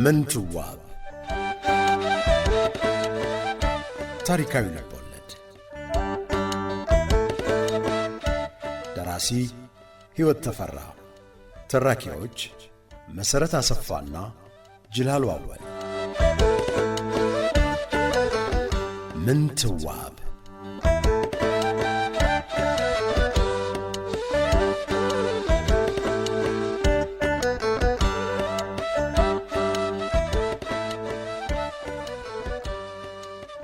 ምንትዋብ ታሪካዊ ልቦለድ ደራሲ ሕይወት ተፈራ ተራኪዎች መሰረት አሰፋና ጅላሉ አወል ምንትዋብ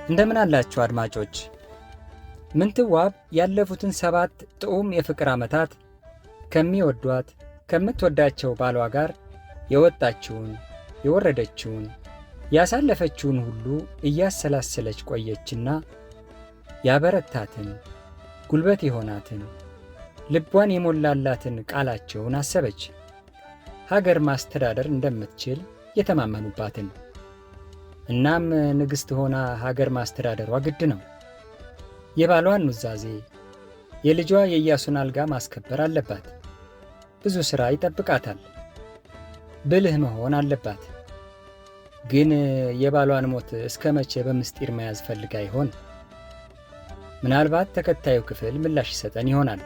እንደምን አላችሁ አድማጮች። ምንትዋብ ያለፉትን 7 ጥዑም የፍቅር ዓመታት ከሚወዷት ከምትወዳቸው ባሏ ጋር የወጣችውን የወረደችውን ያሳለፈችውን ሁሉ እያሰላሰለች ቆየችና ያበረታትን ጉልበት የሆናትን ልቧን የሞላላትን ቃላቸውን አሰበች። ሀገር ማስተዳደር እንደምትችል የተማመኑባትን። እናም ንግሥት ሆና ሀገር ማስተዳደሯ ግድ ነው። የባሏን ኑዛዜ የልጇ የኢያሱን አልጋ ማስከበር አለባት። ብዙ ሥራ ይጠብቃታል። ብልህ መሆን አለባት። ግን የባሏን ሞት እስከ መቼ በምስጢር መያዝ ፈልጋ ይሆን? ምናልባት ተከታዩ ክፍል ምላሽ ይሰጠን ይሆናል።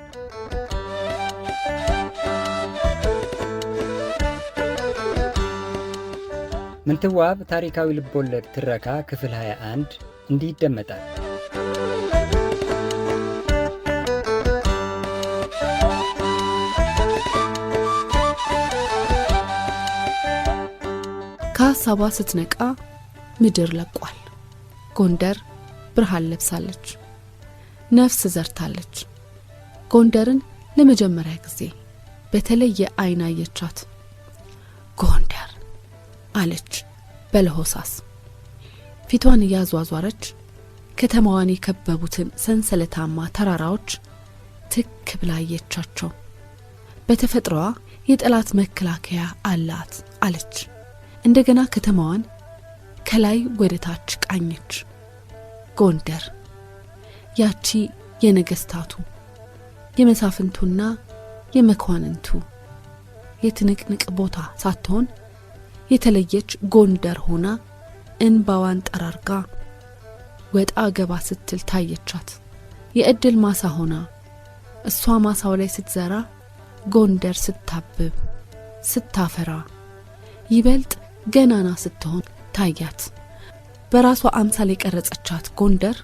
ምንትዋብ ታሪካዊ ልቦለድ ትረካ ክፍል 21 እንዲህ ይደመጣል። ከሀሳቧ ስትነቃ ምድር ለቋል። ጎንደር ብርሃን ለብሳለች። ነፍስ ዘርታለች። ጎንደርን ለመጀመሪያ ጊዜ በተለየ አይን አየቻት። ጎንደር አለች በለሆሳስ። ፊቷን እያዟዟረች ከተማዋን የከበቡትን ሰንሰለታማ ተራራዎች ትክ ብላ አየቻቸው። በተፈጥሮዋ የጠላት መከላከያ አላት አለች። እንደገና ከተማዋን ከላይ ወደ ታች ቃኘች። ጎንደር ያቺ የነገስታቱ የመሳፍንቱና የመኳንንቱ የትንቅንቅ ቦታ ሳትሆን የተለየች ጎንደር ሆና እንባዋን ጠራርጋ ወጣ ገባ ስትል ታየቻት። የእድል ማሳ ሆና እሷ ማሳው ላይ ስትዘራ ጎንደር ስታብብ ስታፈራ ይበልጥ ገናና ስትሆን ታያት። በራሷ አምሳል የቀረጸቻት ጎንደር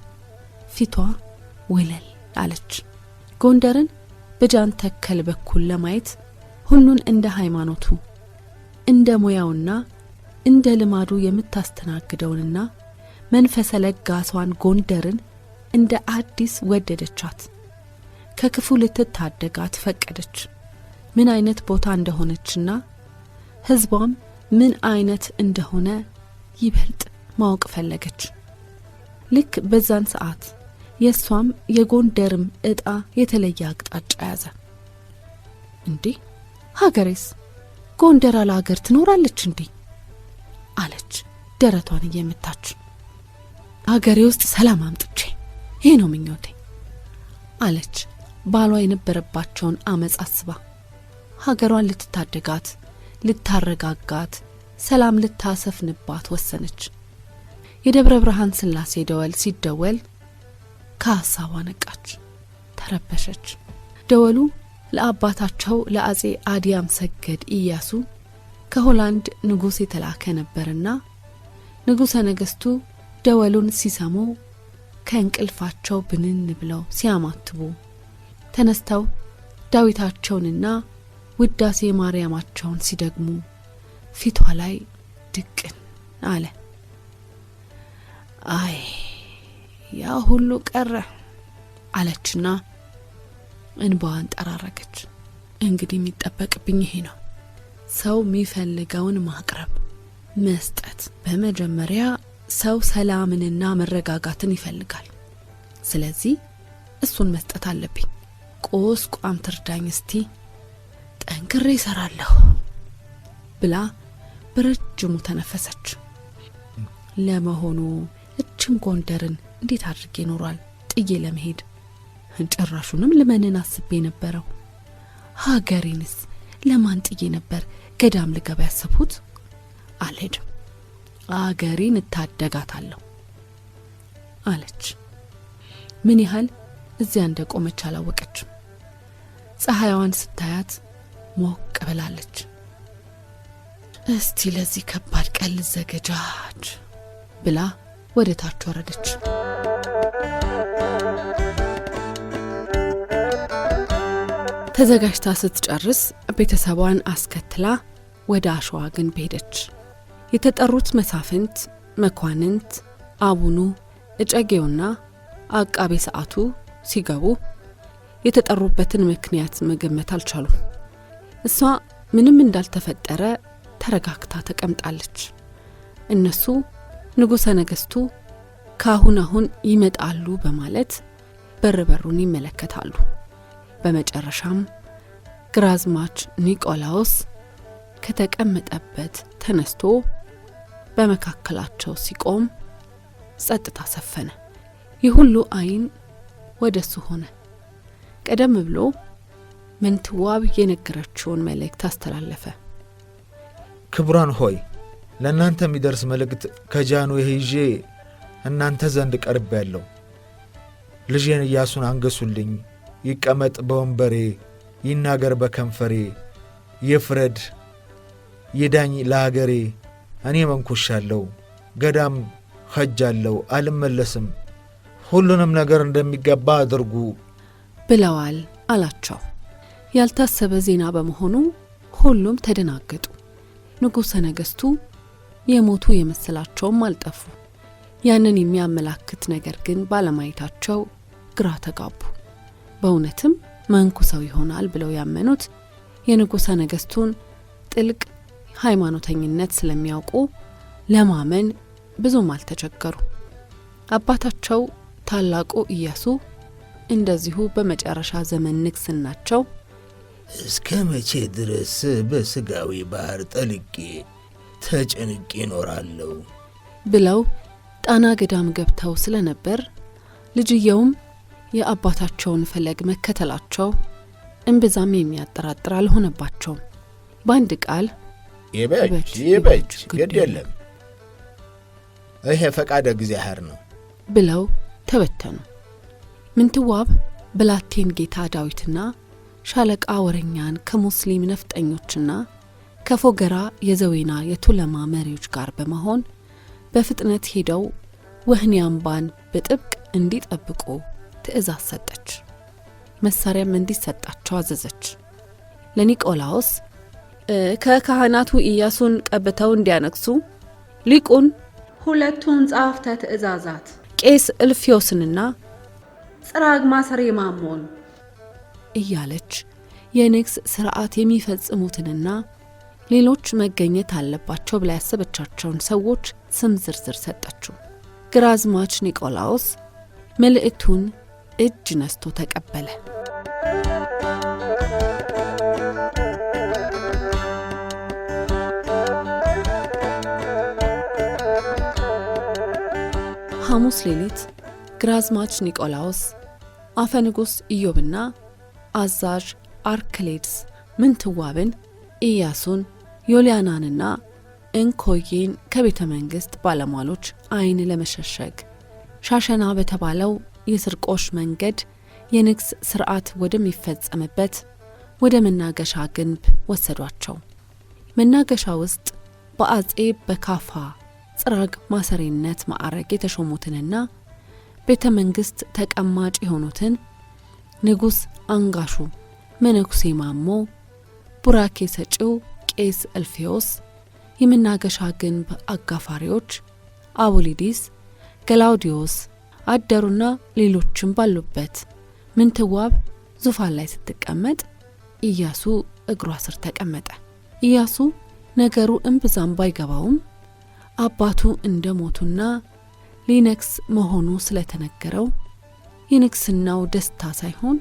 ፊቷ ወለል አለች። ጎንደርን በጃን ተከል በኩል ለማየት ሁሉን እንደ ሃይማኖቱ እንደ ሙያውና እንደ ልማዱ የምታስተናግደውንና መንፈሰ ለጋሷን ጎንደርን እንደ አዲስ ወደደቻት። ከክፉ ልትታደጋት ፈቀደች። ምን አይነት ቦታ እንደሆነችና ህዝቧም ምን አይነት እንደሆነ ይበልጥ ማወቅ ፈለገች። ልክ በዛን ሰዓት የሷም የጎንደርም ዕጣ የተለየ አቅጣጫ ያዘ። እንዴ ሀገሬስ ጎንደር አለ ሀገር ትኖራለች እንዴ አለች ደረቷን እየመታች። ሀገሬ ውስጥ ሰላም አምጥቼ ይሄ ነው ምኞቴ አለች ባሏ የነበረባቸውን አመጽ አስባ። ሀገሯን ልትታደጋት ልታረጋጋት ሰላም ልታሰፍንባት ወሰነች። የደብረ ብርሃን ስላሴ ደወል ሲደወል ከሀሳቧ ነቃች፣ ተረበሸች። ደወሉ ለአባታቸው ለአጼ አዲያም ሰገድ ኢያሱ ከሆላንድ ንጉስ የተላከ ነበርና ንጉሰ ነገስቱ ደወሉን ሲሰሙ ከእንቅልፋቸው ብንን ብለው ሲያማትቡ ተነስተው ዳዊታቸውንና ውዳሴ ማርያማቸውን ሲደግሙ ፊቷ ላይ ድቅን አለ። አይ ያ ሁሉ ቀረ አለችና እንባዋን ጠራረገች። እንግዲህ የሚጠበቅብኝ ይሄ ነው፣ ሰው የሚፈልገውን ማቅረብ መስጠት። በመጀመሪያ ሰው ሰላምንና መረጋጋትን ይፈልጋል። ስለዚህ እሱን መስጠት አለብኝ። ቋም ትርዳኝ እስቲ፣ ጠንክሬ እሰራለሁ ብላ በረጅሙ ተነፈሰች። ለመሆኑ እችን ጎንደርን እንዴት አድርጌ ኖሯል ጥዬ ለመሄድ? ጭራሹንም ለመነን አስቤ ነበረው። ሀገሬንስ ለማን ጥዬ ነበር ገዳም ልገባ ያሰብኩት? አልሄድም አገሬን እታደጋታለሁ አለች። ምን ያህል እዚያ እንደቆመች አላወቀችም። ፀሐይዋን ስታያት ሞቅ ብላለች። እስቲ ለዚህ ከባድ ቀን ልዘገጃች ብላ ወደ ታች ወረደች። ተዘጋጅታ ስትጨርስ ቤተሰቧን አስከትላ ወደ አሸዋ ግንብ ሄደች። የተጠሩት መሳፍንት፣ መኳንንት፣ አቡኑ፣ እጨጌውና አቃቤ ሰዓቱ ሲገቡ የተጠሩበትን ምክንያት መገመት አልቻሉም። እሷ ምንም እንዳልተፈጠረ ተረጋግታ ተቀምጣለች። እነሱ ንጉሠ ነገሥቱ ካሁን ይመጣሉ በማለት በሩን ይመለከታሉ። በመጨረሻም ግራዝማች ኒቆላዎስ ከተቀመጠበት ተነስቶ በመካከላቸው ሲቆም ጸጥታ ሰፈነ። የሁሉ አይን ወደሱ ሆነ። ቀደም ብሎ ምንትዋብ የነገረችውን መልእክት አስተላለፈ። ክቡራን ሆይ፣ ለእናንተ የሚደርስ መልእክት ከጃንሆይ ይዤ እናንተ ዘንድ ቀርብ ያለው። ልጄን ኢያሱን አንገሱልኝ፣ ይቀመጥ በወንበሬ፣ ይናገር በከንፈሬ፣ ይፍረድ ይዳኝ ለሀገሬ። እኔ መንኩሻለሁ፣ ገዳም ኸጃለሁ፣ አልመለስም። ሁሉንም ነገር እንደሚገባ አድርጉ ብለዋል አላቸው። ያልታሰበ ዜና በመሆኑ ሁሉም ተደናገጡ። ንጉሠ ነገሥቱ የሞቱ የመሰላቸውም አልጠፉ። ያንን የሚያመላክት ነገር ግን ባለማየታቸው ግራ ተጋቡ። በእውነትም መንኩሰው ይሆናል ብለው ያመኑት የንጉሠ ነገሥቱን ጥልቅ ሃይማኖተኝነት ስለሚያውቁ ለማመን ብዙም አልተቸገሩ። አባታቸው ታላቁ ኢያሱ እንደዚሁ በመጨረሻ ዘመን ንግስናቸው እስከ መቼ ድረስ በስጋዊ ባህር ጠልቄ ተጨንቄ እኖራለሁ ብለው ጣና ገዳም ገብተው ስለነበር ልጅየውም የአባታቸውን ፈለግ መከተላቸው እምብዛም የሚያጠራጥር አልሆነባቸውም። በአንድ ቃል ይበጅ ግድ የለም፣ ይሄ ፈቃደ እግዚአብሔር ነው ብለው ተበተኑ። ምንትዋብ ብላቴን ጌታ ዳዊትና ሻለቃ ወረኛን ከሙስሊም ነፍጠኞችና ከፎገራ የዘዌና የቱለማ መሪዎች ጋር በመሆን በፍጥነት ሄደው ወህኒ አምባን በጥብቅ እንዲጠብቁ ትእዛዝ ሰጠች። መሳሪያም እንዲሰጣቸው አዘዘች። ለኒቆላዎስ ከካህናቱ ኢያሱን ቀብተው እንዲያነግሱ ሊቁን ሁለቱን ጻፍተ ትእዛዛት ቄስ እልፍዮስንና ጽራግ ማሰሬ ማሞን እያለች የንግስ ሥርዓት የሚፈጽሙትንና ሌሎች መገኘት አለባቸው ብላ ያሰበቻቸውን ሰዎች ስም ዝርዝር ሰጠችው። ግራዝማች ኒቆላዎስ መልእክቱን እጅ ነስቶ ተቀበለ። ሐሙስ ሌሊት ግራዝማች ኒቆላዎስ አፈ ንጉሥ ኢዮብና አዛዥ አርክሌድስ ምንትዋብን፣ ኢያሱን፣ ዮልያናንና እንኮዬን ከቤተ መንግሥት ባለሟሎች አይን ለመሸሸግ ሻሸና በተባለው የስርቆሽ መንገድ የንግስ ሥርዓት ወደሚፈጸምበት ወደ መናገሻ ግንብ ወሰዷቸው። መናገሻ ውስጥ በአጼ በካፋ ጽራግ ማሰሬነት ማዕረግ የተሾሙትንና ቤተ መንግሥት ተቀማጭ የሆኑትን ንጉሥ አንጋሹ መነኩሴ ማሞ፣ ቡራኬ ሰጪው ቄስ እልፍዮስ፣ የመናገሻ ግንብ አጋፋሪዎች አቡሊዲስ፣ ገላውዲዮስ አደሩና ሌሎችም ባሉበት ምንትዋብ ዙፋን ላይ ስትቀመጥ ኢያሱ እግሯ ስር ተቀመጠ። ኢያሱ ነገሩ እምብዛም ባይገባውም አባቱ እንደሞቱና ሊነክስ መሆኑ ስለተነገረው የንግስናው ደስታ ሳይሆን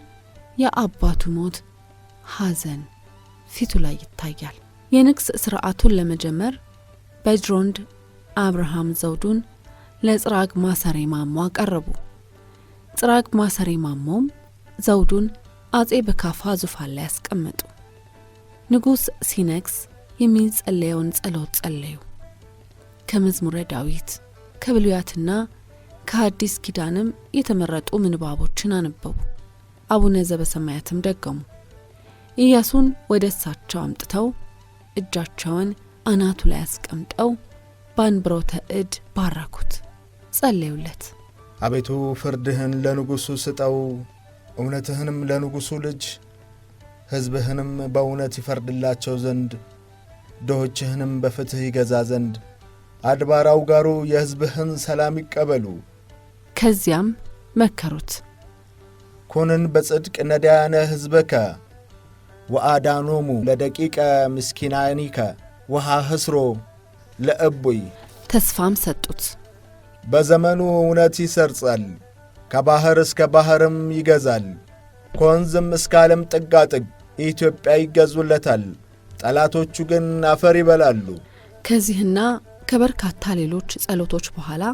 የአባቱ ሞት ሐዘን ፊቱ ላይ ይታያል። የንግስ ሥርዓቱን ለመጀመር በጅሮንድ አብርሃም ዘውዱን ለጽራግ ማሰሬ ማሞ አቀረቡ። ጽራግ ማሰሬ ማሞም ዘውዱን አጼ በካፋ ዙፋን ላይ ያስቀመጡ። ንጉሥ ሲነግስ የሚጸለየውን ጸሎት ጸለዩ። ከመዝሙረ ዳዊት ከብሉያትና ከሐዲስ ኪዳንም የተመረጡ ምንባቦችን አነበቡ። አቡነ ዘበሰማያትም ደገሙ። ኢያሱን ወደ እሳቸው አምጥተው እጃቸውን አናቱ ላይ አስቀምጠው በአንብሮተ እድ ባረኩት፣ ጸለዩለት። አቤቱ ፍርድህን ለንጉሡ ስጠው፣ እውነትህንም ለንጉሡ ልጅ፣ ሕዝብህንም በእውነት ይፈርድላቸው ዘንድ፣ ድሆችህንም በፍትሕ ይገዛ ዘንድ፣ አድባር አውጋሩ የሕዝብህን ሰላም ይቀበሉ። ከዚያም መከሩት። ኩንን በጽድቅ ነዳያነ ሕዝበከ ወአዳኖሙ ለደቂቀ ምስኪናኒከ ውሃ ህስሮ ለእቡይ። ተስፋም ሰጡት። በዘመኑ እውነት ይሰርጻል፣ ከባሕር እስከ ባሕርም ይገዛል፣ ከወንዝም እስከ ዓለም ጥጋጥግ ኢትዮጵያ ይገዙለታል፣ ጠላቶቹ ግን አፈር ይበላሉ። ከዚህና ከበርካታ ሌሎች ጸሎቶች በኋላ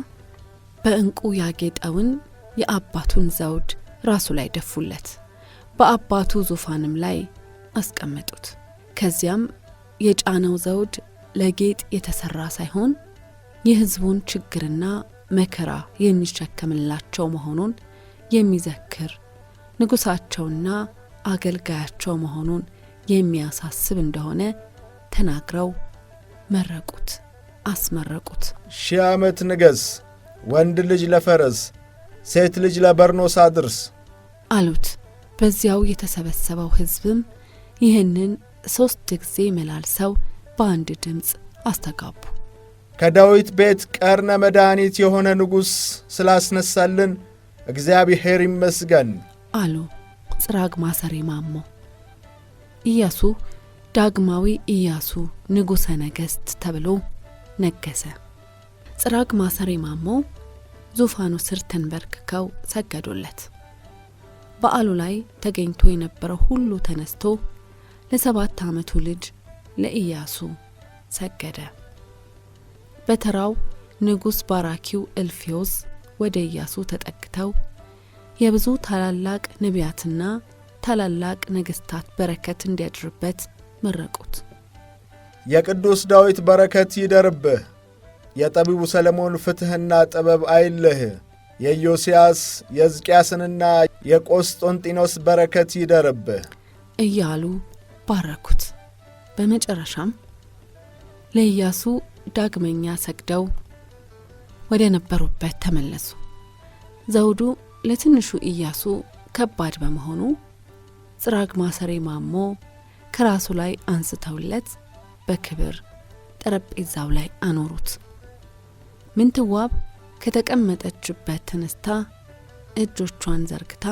በዕንቁ ያጌጠውን የአባቱን ዘውድ ራሱ ላይ ደፉለት፣ በአባቱ ዙፋንም ላይ አስቀመጡት። ከዚያም የጫነው ዘውድ ለጌጥ የተሰራ ሳይሆን የሕዝቡን ችግርና መከራ የሚሸከምላቸው መሆኑን የሚዘክር ንጉሳቸውና አገልጋያቸው መሆኑን የሚያሳስብ እንደሆነ ተናግረው መረቁት፣ አስመረቁት። 1000 ዓመት ንገስ፣ ወንድ ልጅ ለፈረስ ሴት ልጅ ለበርኖስ አድርስ አሉት። በዚያው የተሰበሰበው ሕዝብም ይህንን 3 ጊዜ መላልሰው በአንድ ድምፅ አስተጋቡ። ከዳዊት ቤት ቀርነ መድኃኒት የሆነ ንጉሥ ስላስነሳልን እግዚአብሔር ይመስገን አሉ ጽራግ ማሰሬ ማሞ። ኢያሱ ዳግማዊ ኢያሱ ንጉሠ ነገሥት ተብሎ ነገሰ። ጽራግ ማሰሬ ማሞ ዙፋኑ ስር ተንበርክከው ሰገዱለት። በዓሉ ላይ ተገኝቶ የነበረው ሁሉ ተነስቶ ለ7 ዓመቱ ልጅ ለኢያሱ ሰገደ። በተራው ንጉሥ ባራኪው እልፍዮስ ወደ ኢያሱ ተጠግተው የብዙ ታላላቅ ነቢያትና ታላላቅ ነገሥታት በረከት እንዲያድርበት መረቁት። የቅዱስ ዳዊት በረከት ይደርብህ፣ የጠቢቡ ሰለሞን ፍትሕና ጥበብ አይልህ፣ የኢዮስያስ የሕዝቅያስንና የቆስጦንጢኖስ በረከት ይደርብህ እያሉ ባረኩት። በመጨረሻም ለኢያሱ ዳግመኛ ሰግደው ወደ ነበሩበት ተመለሱ። ዘውዱ ለትንሹ ኢያሱ ከባድ በመሆኑ ጽራግ ማሰሬ ማሞ ከራሱ ላይ አንስተውለት በክብር ጠረጴዛው ላይ አኖሩት። ምንትዋብ ከተቀመጠችበት ተነስታ እጆቿን ዘርግታ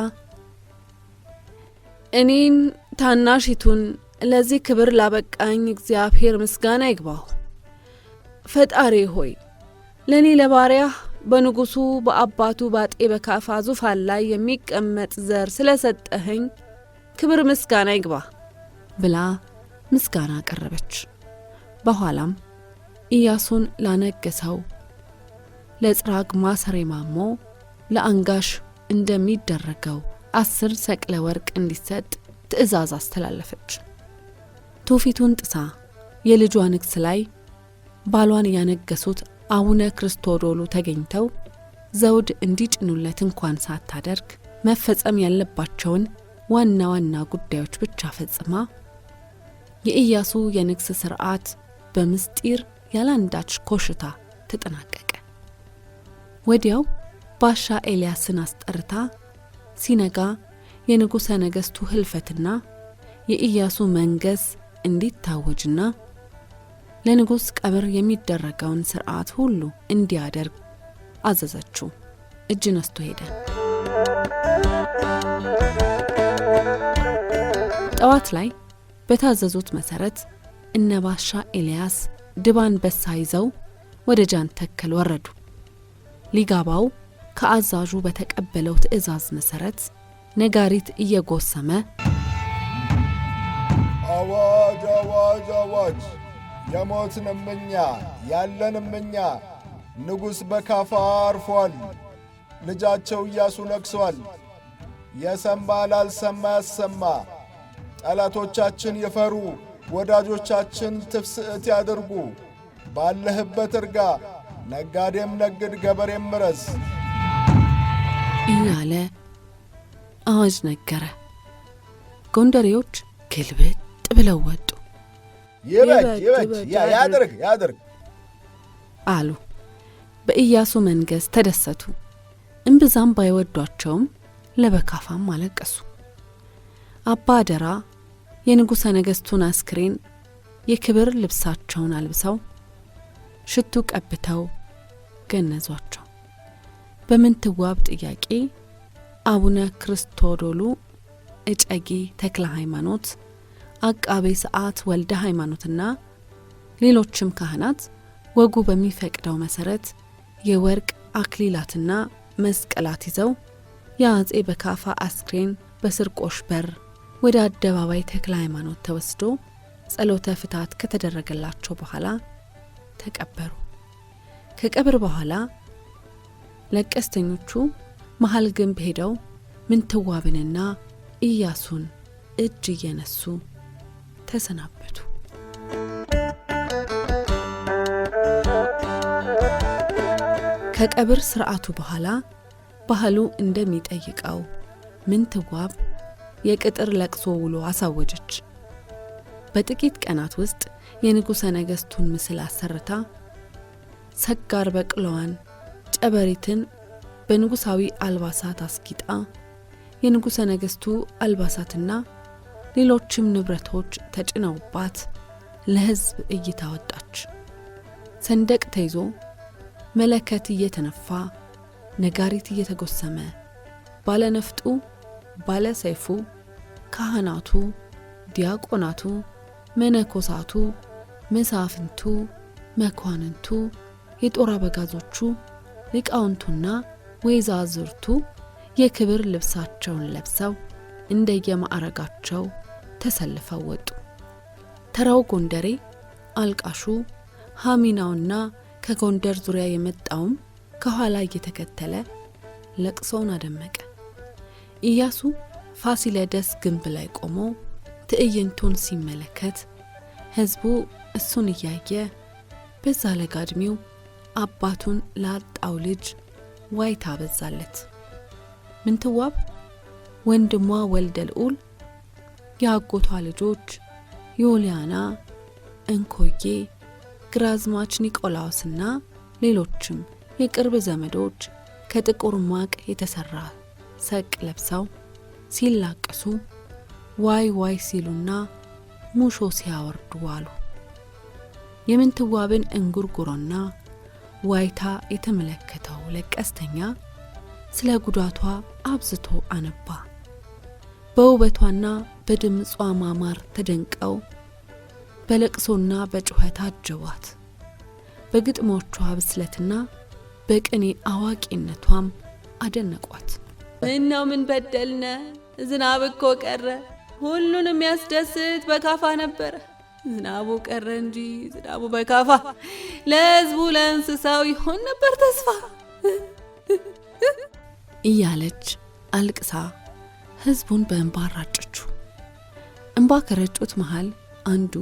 እኔን ታናሽቱን ለዚህ ክብር ላበቃኝ እግዚአብሔር ምስጋና ይግባው። ፈጣሪ ሆይ ለኔ ለባሪያህ በንጉሱ በአባቱ ባጤ በካፋ ዙፋን ላይ የሚቀመጥ ዘር ስለሰጠኸኝ ክብር ምስጋና ይግባ ብላ ምስጋና ቀረበች። በኋላም ኢያሱን ላነገሰው ለጽራግ ማሰሬ ማሞ ለአንጋሽ እንደሚደረገው 10 ሰቅለ ወርቅ እንዲሰጥ ትእዛዝ አስተላለፈች። ትውፊቱን ጥሳ የልጇ ንግስ ላይ ባሏን ያነገሱት አቡነ ክርስቶዶሉ ተገኝተው ዘውድ እንዲጭኑለት እንኳን ሳታደርግ መፈጸም ያለባቸውን ዋና ዋና ጉዳዮች ብቻ ፈጽማ የኢያሱ የንግስ ሥርዓት በምስጢር ያላንዳች ኮሽታ ተጠናቀቀ። ወዲያው ባሻ ኤልያስን አስጠርታ ሲነጋ የንጉሠ ነገሥቱ ህልፈትና የኢያሱ መንገስ እንዲታወጅና ለንጉሥ ቀብር የሚደረገውን ሥርዓት ሁሉ እንዲያደርግ አዘዘችው። እጅ ነስቶ ሄደ። ጠዋት ላይ በታዘዙት መሠረት እነ ባሻ ኤልያስ ድባን በሳ ይዘው ወደ ጃን ተከል ወረዱ። ሊጋባው ከአዛዡ በተቀበለው ትእዛዝ መሠረት ነጋሪት እየጎሰመ አዋጅ አዋጅ አዋጅ! የሞትንም እኛ ያለንም እኛ ንጉሥ በካፋ አርፏል፣ ልጃቸው ኢያሱ ነግሷል። የሰማ ላልሰማ ያሰማ፣ ጠላቶቻችን ይፈሩ፣ ወዳጆቻችን ትፍስዕት ያድርጉ። ባለህበት እርጋ፣ ነጋዴም ነግድ፣ ገበሬም ምረስ እያለ አዋጅ ነገረ። ጎንደሬዎች ግልብጥ ብለው ወጡ። ይበጅ ያድርግ አሉ። በኢያሱ መንገስ ተደሰቱ። እምብዛም ባይወዷቸውም ለበካፋም አለቀሱ። አባ አደራ የንጉሠ ነገሥቱን አስክሬን የክብር ልብሳቸውን አልብሰው ሽቱ ቀብተው ገነዟቸው። በምንትዋብ ጥያቄ አቡነ ክርስቶዶሉ እጨጌ ተክለ ሃይማኖት፣ አቃቤ ሰዓት ወልደ ሃይማኖትና ሌሎችም ካህናት ወጉ በሚፈቅደው መሰረት የወርቅ አክሊላትና መስቀላት ይዘው የአጼ በካፋ አስክሬን በስርቆሽ በር ወደ አደባባይ ተክለ ሃይማኖት ተወስዶ ጸሎተ ፍታት ከተደረገላቸው በኋላ ተቀበሩ። ከቀብር በኋላ ለቀስተኞቹ መሃል ግንብ ሄደው ምንትዋብንና ኢያሱን እጅ እየነሱ ተሰናበቱ። ከቀብር ስርዓቱ በኋላ ባህሉ እንደሚጠይቀው ምንትዋብ የቅጥር ለቅሶ ውሎ አሳወጀች። በጥቂት ቀናት ውስጥ የንጉሠ ነገሥቱን ምስል አሰርታ ሰጋር በቅሎዋን ጨበሪትን በንጉሳዊ አልባሳት አስጊጣ የንጉሠ ነገሥቱ አልባሳትና ሌሎችም ንብረቶች ተጭነውባት ለሕዝብ እይታ ወጣች። ሰንደቅ ተይዞ መለከት እየተነፋ ነጋሪት እየተጎሰመ ባለነፍጡ ባለሰይፉ ካህናቱ፣ ዲያቆናቱ፣ መነኮሳቱ፣ መሳፍንቱ፣ መኳንንቱ፣ የጦር አበጋዞቹ፣ ሊቃውንቱና ወይዛዝርቱ የክብር ልብሳቸውን ለብሰው እንደየማዕረጋቸው ተሰልፈው ወጡ። ተራው ጎንደሬ አልቃሹ ሃሚናውና ከጎንደር ዙሪያ የመጣውም ከኋላ እየተከተለ ለቅሶውን አደመቀ። ኢያሱ ፋሲለደስ ግንብ ላይ ቆሞ ትዕይንቱን ሲመለከት ሕዝቡ እሱን እያየ በዛ ለጋ ዕድሜው አባቱን ላጣው ልጅ ዋይታ በዛለት። ምንትዋብ ወንድሟ ወልደ ልዑል፣ የአጎቷ ልጆች ዮልያና፣ እንኮዬ፣ ግራዝማች ኒቆላዎስና ሌሎችም የቅርብ ዘመዶች ከጥቁር ማቅ የተሰራ ሰቅ ለብሰው ሲላቀሱ ዋይ ዋይ ሲሉና ሙሾ ሲያወርዱ ዋሉ። የምንትዋብን እንጉርጉሮና ዋይታ የተመለከተው ለቀስተኛ ስለ ጉዳቷ አብዝቶ አነባ። በውበቷና በድምጿ ማማር ተደንቀው በለቅሶና በጩኸት አጀቧት። በግጥሞቿ ብስለትና በቅኔ አዋቂነቷም አደነቋት። ምነው ምን በደልነ? ዝናብ እኮ ቀረ። ሁሉንም ያስደስት በካፋ ነበረ። ዝናቡ ቀረ እንጂ ዝናቡ በካፋ ለሕዝቡ ለእንስሳው ይሆን ነበር ተስፋ እያለች አልቅሳ ሕዝቡን በእንባ አራጨችው። እንባ ከረጩት መሃል አንዱ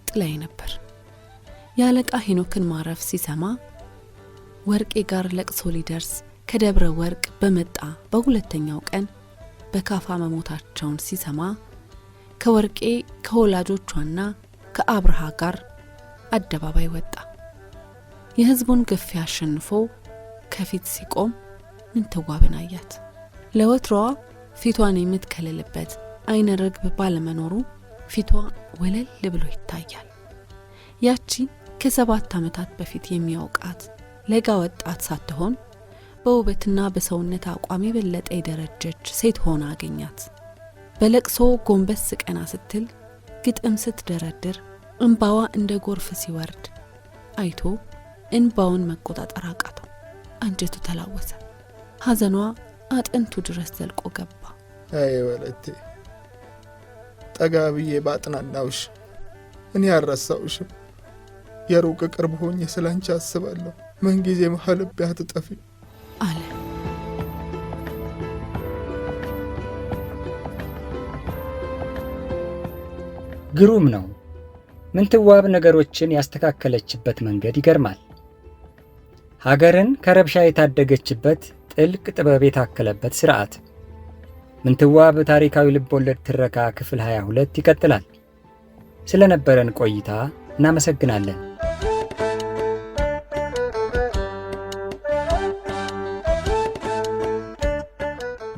ጥላይ ነበር። የአለቃ ሄኖክን ማረፍ ሲሰማ ወርቄ ጋር ለቅሶ ሊደርስ ከደብረ ወርቅ በመጣ በሁለተኛው ቀን በካፋ መሞታቸውን ሲሰማ ከወርቄ ከወላጆቿና ከአብርሃ ጋር አደባባይ ወጣ። የሕዝቡን ግፊያ አሸንፎ ከፊት ሲቆም ምንትዋብን አያት። ለወትሮዋ ፊቷን የምትከልልበት አይነ ርግብ ባለመኖሩ ፊቷ ወለል ብሎ ይታያል። ያቺ ከ7 ዓመታት በፊት የሚያውቃት ለጋ ወጣት ሳትሆን በውበትና በሰውነት አቋም የበለጠ የደረጀች ሴት ሆና አገኛት። በለቅሶ ጎንበስ ቀና ስትል ግጥም ስትደረድር እንባዋ እንደ ጎርፍ ሲወርድ አይቶ እንባውን መቆጣጠር አቃተው። አንጀቱ ተላወሰ። ሐዘኗ አጥንቱ ድረስ ዘልቆ ገባ። አይ ወለቴ፣ ጠጋ ብዬ ባጥናናውሽ እኔ አልረሳውሽም። የሩቅ ቅርብ ሆኜ ስላንቺ አስባለሁ። ምንጊዜ መሐልብ ያትጠፊ አለ። ግሩም ነው። ምንትዋብ ነገሮችን ያስተካከለችበት መንገድ ይገርማል። ሀገርን ከረብሻ የታደገችበት ጥልቅ ጥበብ የታከለበት ሥርዓት። ምንትዋብ ታሪካዊ ልቦለድ ትረካ ክፍል 22 ይቀጥላል። ስለነበረን ቆይታ እናመሰግናለን።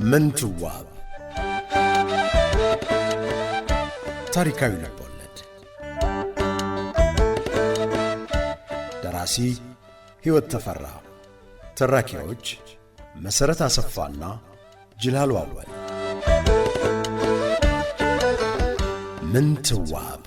ምንትዋብ ታሪካዊ ልቦለድ። ደራሲ ሕይወት ተፈራ። ተራኪዎች መሠረት አሰፋና ጅላሉ አወል። ምንትዋብ